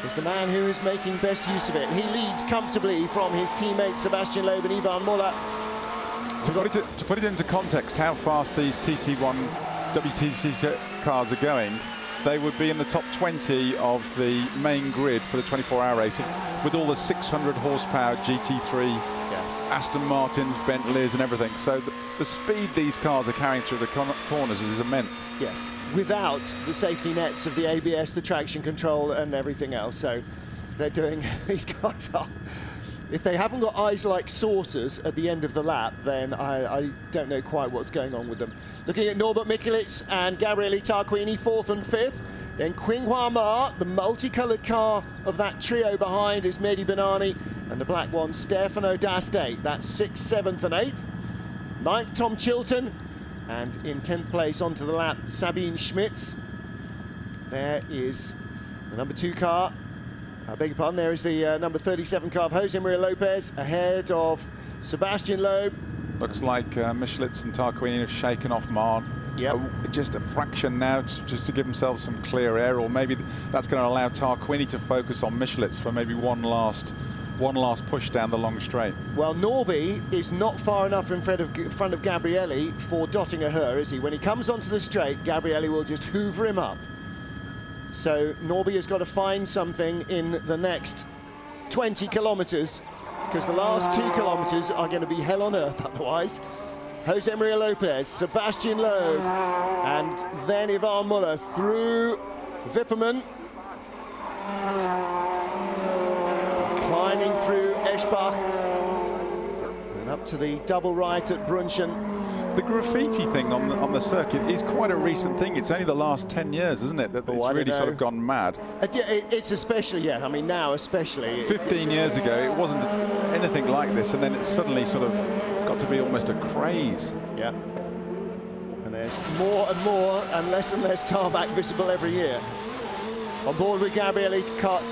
is the man who is making best use of it. And he leads comfortably from his teammates Sebastian Loeb and Ivan Muller. To put it into context, how fast these TC1 WTCC cars are going, they would be in the top 20 of the main grid for the 24-hour race with all the 600 horsepower GT3 Aston Martins, Bentleys and everything. So the speed these cars are carrying through the corners is immense. Yes, without the safety nets of the ABS, the traction control and everything else. So they're doing, these cars are, if they haven't got eyes like saucers at the end of the lap, then I don't know quite what's going on with them. Looking at Norbert Michelisz and Gabriele Tarquini, 4th and 5th. Then Qinghua Ma, the multicoloured car of that trio behind is Mehdi Benani, and the black one, Stefano D'Aste. That's 6th, 7th and 8th. 9th, Tom Chilton. And in 10th place onto the lap, Sabine Schmitz. There is the number 2 car. I beg your pardon, there is the number 37 car of Jose Maria Lopez ahead of Sebastian Loeb. Looks like Michelisz and Tarquini have shaken off Marn. Yep. Just a fraction now, just to give themselves some clear air, or maybe that's going to allow Tarquini to focus on Michelisz for maybe one last push down the long straight. Well, Norby is not far enough in front of Gabriele for Dottinger Her, is he? When he comes onto the straight, Gabriele will just hoover him up. So Norby has got to find something in the next 20 kilometres, because the last 2 kilometres are going to be hell on earth otherwise. Jose Maria Lopez, Sebastian Loeb, and then Ivan Muller through Wippermann. Climbing through Eschbach and up to the double right at Brunchen. The graffiti thing on the circuit is quite a recent thing. It's only the last 10 years, isn't it, that it's really sort of gone mad? It's especially, yeah, I mean now especially. 15 years ago it wasn't anything like this, and then it's suddenly sort of got to be almost a craze. Yeah. And there's more and more and less tarmac visible every year. On board with Gabriele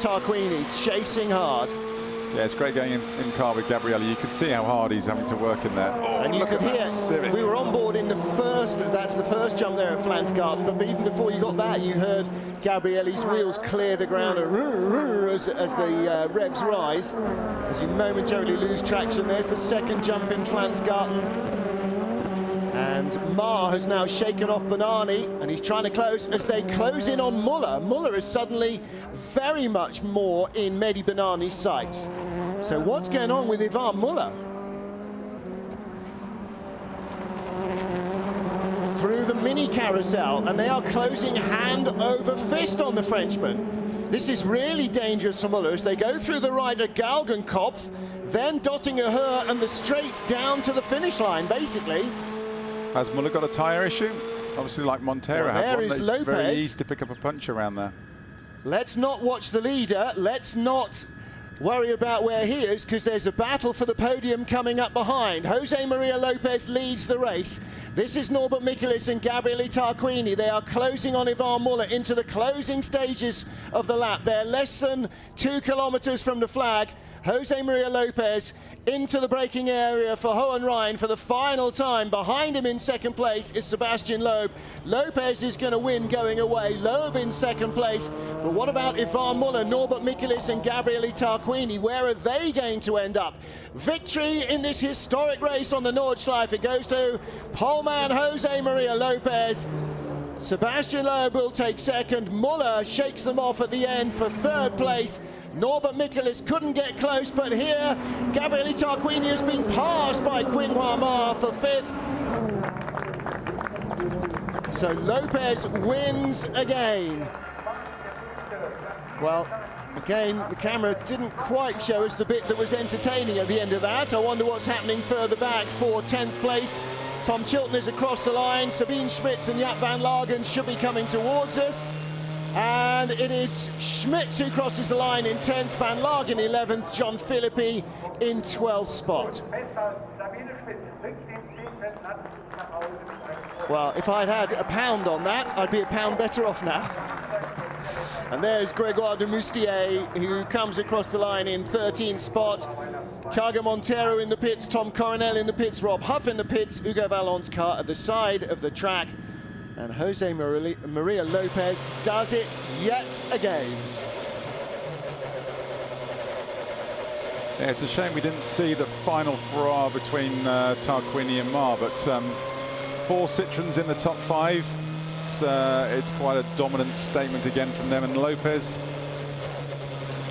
Tarquini, chasing hard. Yeah, it's great going in car with Gabriele. You can see how hard he's having to work in there. Oh, and you could hear, we were on board in the first, that's the first jump there at Flansgarten, but even before you got that, you heard Gabriele's wheels clear the ground as the revs rise. As you momentarily lose traction, there's the second jump in Flansgarten. And Ma has now shaken off Benani, and he's trying to close as they close in on Muller. Muller is suddenly very much more in Mehdi Benani's sights. So what's going on with Ivan Muller? Through the mini carousel, and they are closing hand over fist on the Frenchman. This is really dangerous for Muller as they go through the rider Galgenkopf, then Dottinger Her and the straight down to the finish line, basically. Has Muller got a tyre issue? Obviously, like Montero had one, it's very easy to pick up a punch around there. Let's not watch the leader. Let's not worry about where he is, because there's a battle for the podium coming up behind. Jose Maria Lopez leads the race. This is Norbert Michelisz and Gabriele Tarquini. They are closing on Ivan Muller into the closing stages of the lap. They're less than 2 kilometres from the flag. Jose Maria Lopez into the braking area for Hohenrhein for the final time. Behind him in second place is Sebastian Loeb. Lopez is going to win going away. Loeb in second place. But what about Ivan Muller, Norbert Michelisz and Gabriele Tarquini? Where are they going to end up? Victory in this historic race on the Nordschleife. It goes to poleman Jose Maria Lopez. Sebastian Loeb will take second. Muller shakes them off at the end for third place. Norbert Michelisz couldn't get close, but here Gabriele Tarquini has been passed by Qinghua Ma for fifth. So Lopez wins again. Well, again, the camera didn't quite show us the bit that was entertaining at the end of that. I wonder what's happening further back for 10th place. Tom Chilton is across the line. Sabine Schmitz and Jaap van Lagen should be coming towards us. And it is Schmitz who crosses the line in 10th, Van Lagen 11th, John Philippi in 12th spot. Well, if I'd had £1 on that, I'd be £1 better off now. And there's Grégoire de Moustier, who comes across the line in 13th spot. Thiago Montero in the pits, Tom Coronel in the pits, Rob Huff in the pits, Hugo Vallon's car at the side of the track. And Jose Maria Lopez does it yet again. Yeah, it's a shame we didn't see the final furore between Tarquini and Ma, but 4 Citroens in the top 5. it's quite a dominant statement again from them. And Lopez,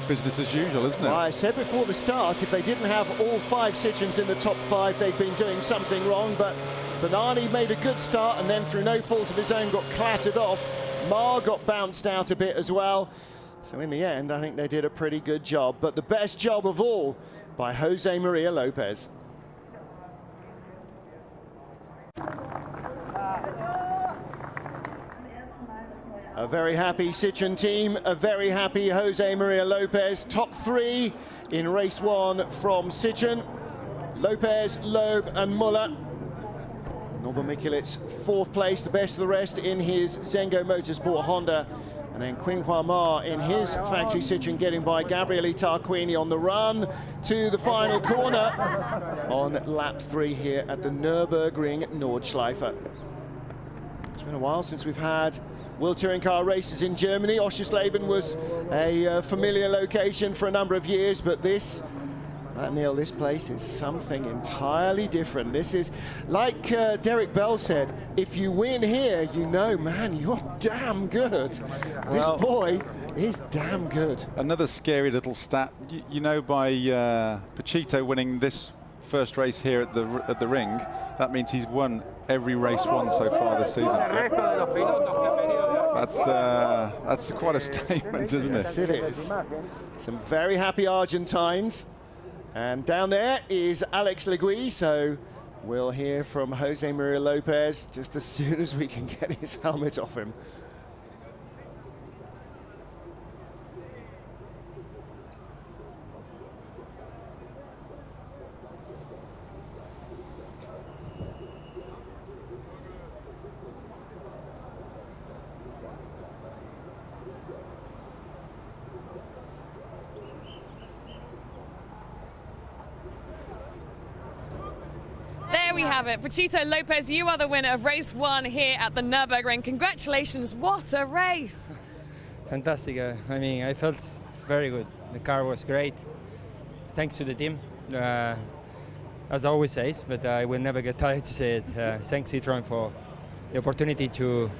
business as usual, isn't it? Well, I said before the start, if they didn't have all 5 Citroens in the top 5, they'd been doing something wrong. But Banani made a good start and then through no fault of his own got clattered off. Mar got bounced out a bit as well. So in the end, I think they did a pretty good job. But the best job of all by Jose Maria Lopez. A very happy Citroen team, a very happy Jose Maria Lopez. Top 3 in race 1 from Citroen. Lopez, Loeb and Muller. Norbert Mikulitz 4th place, the best of the rest in his Zengo Motorsport Honda. And then Quinhua Ma in his factory Citroen getting by Gabriele Tarquini on the run to the final corner on lap 3 here at the Nürburgring Nordschleife. It's been a while since we've had World Touring Car races in Germany. Oschersleben was a familiar location for a number of years, but this, Matt Neal, this place is something entirely different. This is, like Derek Bell said, if you win here, you know, man, you're damn good. This boy is damn good. Another scary little stat, you know, by Pachito winning this first race here at the ring, that means he's won every race won so far this season. That's quite a statement, isn't it? Yes, it is. Some very happy Argentines. And down there is Alex Legui, so we'll hear from Jose Maria Lopez just as soon as we can get his helmet off him. There we have it. Pachito Lopez, you are the winner of race 1 here at the Nürburgring. Congratulations, what a race. Fantastic. I mean, I felt very good. The car was great. Thanks to the team, as I always say, but I will never get tired to say it. Thanks Citroen for the opportunity to,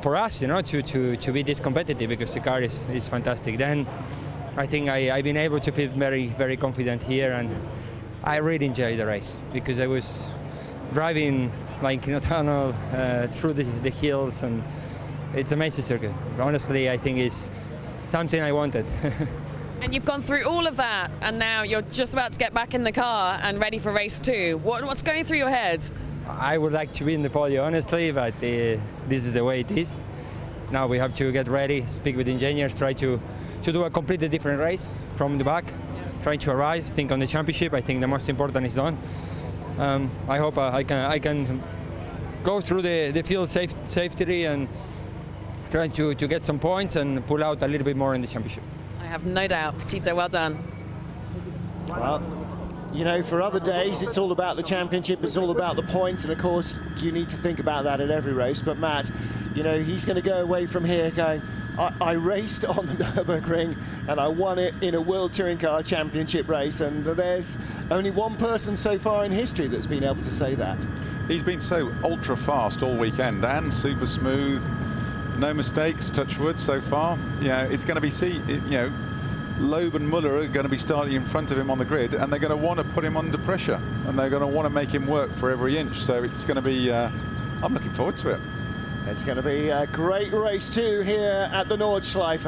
for us, you know, to be this competitive, because the car is fantastic. Then I think I've been able to feel very, very confident here, and I really enjoyed the race because I was driving like in a tunnel through the hills, and it's an amazing circuit. Honestly, I think it's something I wanted. And you've gone through all of that, and now you're just about to get back in the car and ready for race 2. What's going through your head? I would like to be in the podium, honestly, but this is the way it is. Now we have to get ready, speak with engineers, try to do a completely different race from the back. Trying to arrive, think on the championship. I think the most important is done. I hope I can go through the field safely and trying to get some points and pull out a little bit more in the championship. I have no doubt. Pachito, well done. Well, you know, for other days, it's all about the championship, it's all about the points, and of course, you need to think about that at every race. But Matt, you know, he's going to go away from here going, I raced on the Nürburgring and I won it in a World Touring Car Championship race, and there's only one person so far in history that's been able to say that. He's been so ultra fast all weekend and super smooth, no mistakes, touch wood so far. You know, it's going to be, Loeb and Muller are going to be starting in front of him on the grid, and they're going to want to put him under pressure, and they're going to want to make him work for every inch. So it's going to be, I'm looking forward to it. It's going to be a great race 2 here at the Nordschleife.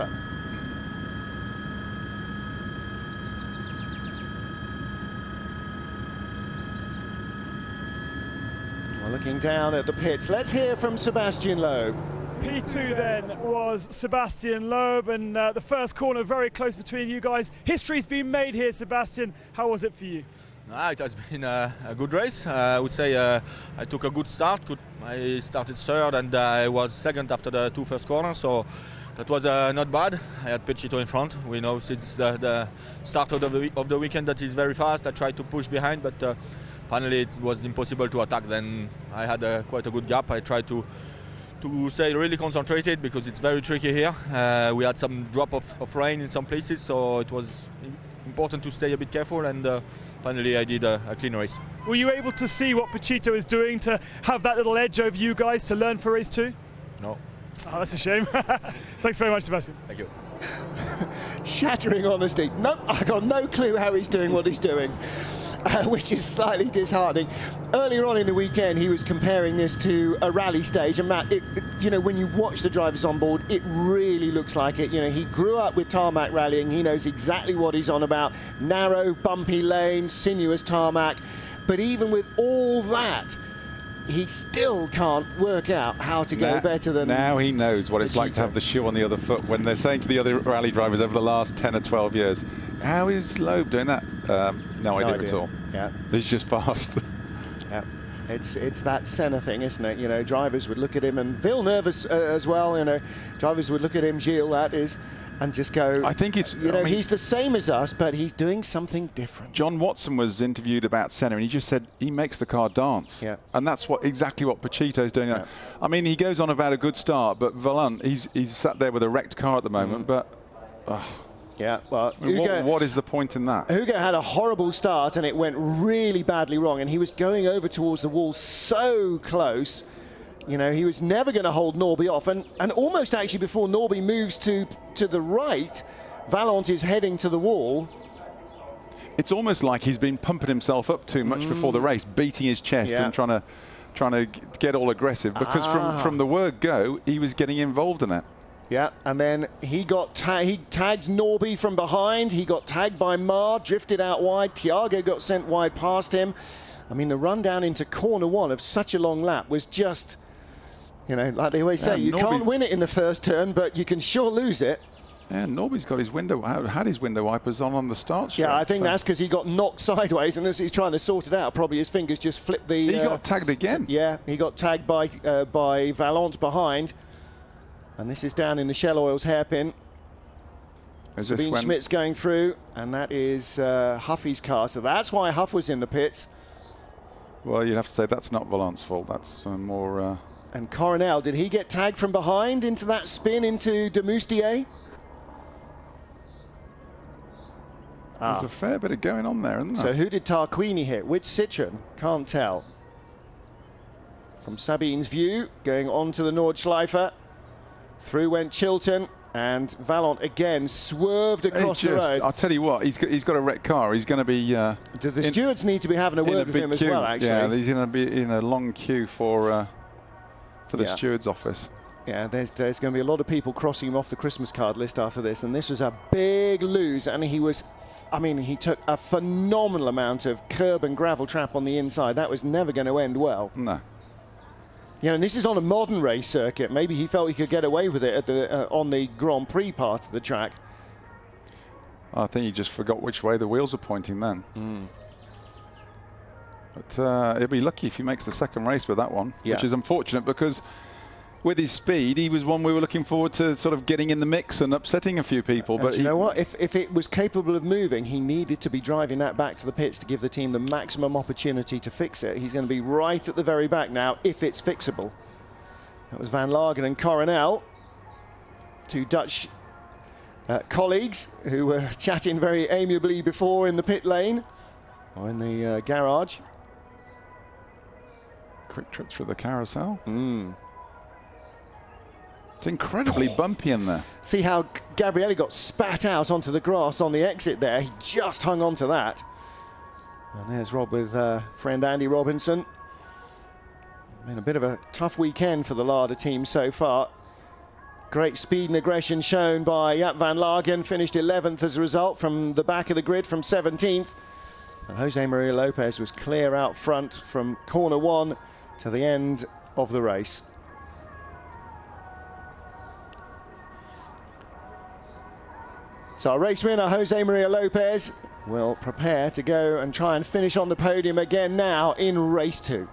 We're looking down at the pits. Let's hear from Sebastian Loeb. P2 then was Sebastian Loeb, and the first corner very close between you guys. History's been made here, Sebastian. How was it for you? It has been a good race. I would say I took a good start. I started third and I was second after the 2 first corners, so that was not bad. I had Pachito in front. We know since the start of the weekend that he's very fast. I tried to push behind, but finally it was impossible to attack. Then I had quite a good gap. I tried to stay really concentrated because it's very tricky here. We had some drop of rain in some places, so it was important to stay a bit careful, and finally I did a clean race. Were you able to see what Pachito is doing to have that little edge over you guys to learn for race 2? No. Oh, that's a shame. Thanks very much, Sebastian. Thank you. Shattering honesty. No, I got no clue how he's doing what he's doing, which is slightly disheartening. Earlier on in the weekend, he was comparing this to a rally stage, and Matt, you know, when you watch the drivers on board, it really looks like it. You know, he grew up with tarmac rallying. He knows exactly what he's on about. Narrow, bumpy lanes, sinuous tarmac. But even with all that, he still can't work out how to go better than... Now he knows what it's like to have the shoe on the other foot when they're saying to the other rally drivers over the last 10 or 12 years, how is Loeb doing that? No idea at all. Yeah. He's just fast. Yeah. It's that Senna thing, isn't it? You know, drivers would look at him, and Villeneuve as well, you know, drivers would look at him, Gilles, that is, and just go, I think it's, you know, I mean, he's the same as us, but he's doing something different. John Watson was interviewed about Senna, and he just said he makes the car dance. Yeah. And that's exactly what Pachito's doing. Yeah. I mean, he goes on about a good start, but Valant, he's sat there with a wrecked car at the moment, but... Yeah, well, I mean, what is the point in that? Hugo had a horrible start, and it went really badly wrong, and he was going over towards the wall so close. You know, he was never going to hold Norby off, and almost actually before Norby moves to the right, Valant is heading to the wall. It's almost like he's been pumping himself up too much before the race, beating his chest and trying to get all aggressive, because from the word go, he was getting involved in it. Yeah, and then he got he tagged Norby from behind. He got tagged by Mar, drifted out wide. Thiago got sent wide past him. I mean, the run down into corner one of such a long lap was just, you know, like they always say, you can't win it in the first turn, but you can sure lose it. Yeah, Norby's got his had his window wipers on the start straight. Yeah, I think that's because he got knocked sideways, and as he's trying to sort it out, probably his fingers just flipped the... He got tagged again. Yeah, he got tagged by Valant behind. And this is down in the Shell Oil's hairpin. Sabine Schmidt's going through, and that is Huffy's car. So that's why Huff was in the pits. Well, you'd have to say that's not Valant's fault. That's more... And Coronel, did he get tagged from behind into that spin into de Moustier? There's a fair bit of going on there, isn't there? So who did Tarquini hit? Which Citroen? Can't tell. From Sabine's view, going on to the Nordschleife. Through went Chilton, and Valant again swerved across the road. I'll tell you what, he's got a wrecked car. He's going to be... the stewards need to be having a word with him as well, actually. Yeah, he's going to be in a long queue for the steward's office. Yeah, there's going to be a lot of people crossing him off the Christmas card list after this, and this was a big lose, and he took a phenomenal amount of curb and gravel trap on the inside. That was never going to end well. No. You know, and this is on a modern race circuit. Maybe he felt he could get away with it at the on the Grand Prix part of the track. I think he just forgot which way the wheels were pointing then. But he'll be lucky if he makes the second race with that one, which is unfortunate, because with his speed, he was one we were looking forward to sort of getting in the mix and upsetting a few people. But you know what? If it was capable of moving, he needed to be driving that back to the pits to give the team the maximum opportunity to fix it. He's going to be right at the very back now, if it's fixable. That was Van Lagen and Coronel, two Dutch colleagues who were chatting very amiably before in the pit lane or in the garage. Quick trip through the carousel. It's incredibly bumpy in there. See how Gabrielli got spat out onto the grass on the exit there. He just hung on to that. And there's Rob with friend Andy Robinson. Been a bit of a tough weekend for the Lada team so far. Great speed and aggression shown by Jaap van Lagen. Finished 11th as a result from the back of the grid from 17th. And Jose Maria Lopez was clear out front from corner one to the end of the race. So our race winner, Jose Maria Lopez, will prepare to go and try and finish on the podium again now in race 2.